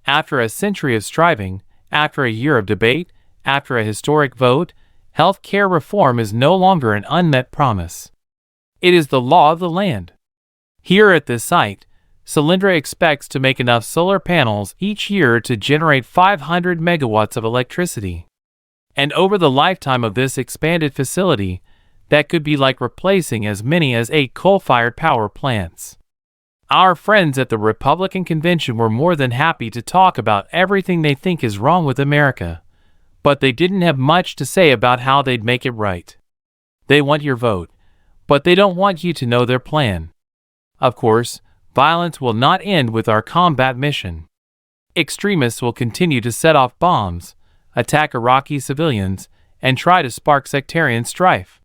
After a century of striving, after a year of debate, after a historic vote, health care reform is no longer an unmet promise. It is the law of the land. Here at this site, Solyndra expects to make enough solar panels each year to generate 500 megawatts of electricity. And over the lifetime of this expanded facility, that could be like replacing as many as 8 coal-fired power plants. Our friends at the Republican convention were more than happy to talk about everything they think is wrong with America, but they didn't have much to say about how they'd make it right. They want your vote, but they don't want you to know their plan. Of course, violence will not end with our combat mission. Extremists will continue to set off bombs, attack Iraqi civilians, and try to spark sectarian strife.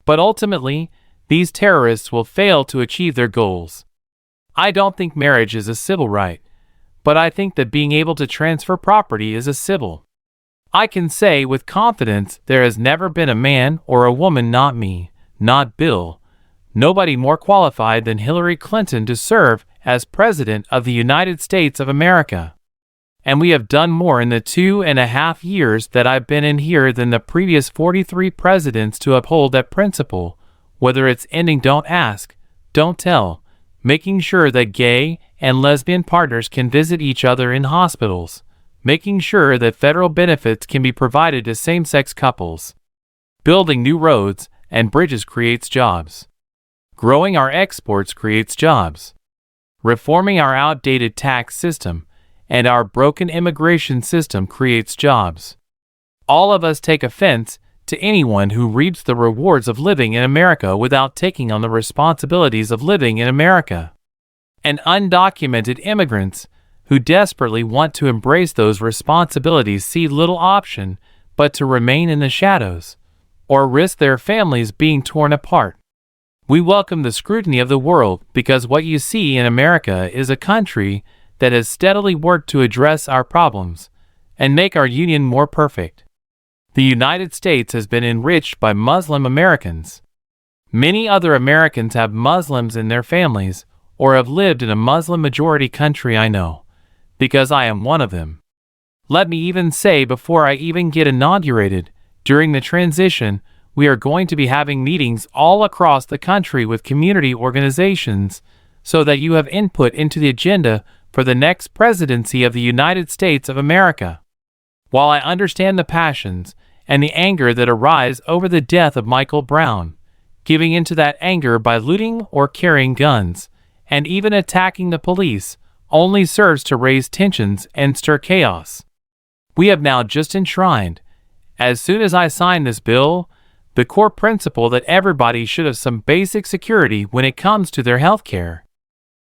But ultimately, these terrorists will fail to achieve their goals. I don't think marriage is a civil right, but I think that being able to transfer property is a civil. I can say with confidence there has never been a man or a woman, not me, not Bill, nobody more qualified than Hillary Clinton to serve as President of the United States of America. And we have done more in the 2.5 years that I've been in here than the previous 43 presidents to uphold that principle, whether it's ending don't ask, don't tell, making sure that gay and lesbian partners can visit each other in hospitals, making sure that federal benefits can be provided to same-sex couples. Building new roads and bridges creates jobs. Growing our exports creates jobs. Reforming our outdated tax system and our broken immigration system creates jobs. All of us take offense to anyone who reaps the rewards of living in America without taking on the responsibilities of living in America. And undocumented immigrants who desperately want to embrace those responsibilities see little option but to remain in the shadows, or risk their families being torn apart. We welcome the scrutiny of the world because what you see in America is a country that has steadily worked to address our problems and make our union more perfect. The United States has been enriched by Muslim Americans. Many other Americans have Muslims in their families or have lived in a Muslim-majority country, I know, because I am one of them. Let me even say before I even get inaugurated, during the transition, we are going to be having meetings all across the country with community organizations so that you have input into the agenda for the next presidency of the United States of America. While I understand the passions and the anger that arise over the death of Michael Brown, giving into that anger by looting or carrying guns, and even attacking the police, only serves to raise tensions and stir chaos. We have now just enshrined, as soon as I sign this bill, the core principle that everybody should have some basic security when it comes to their health care.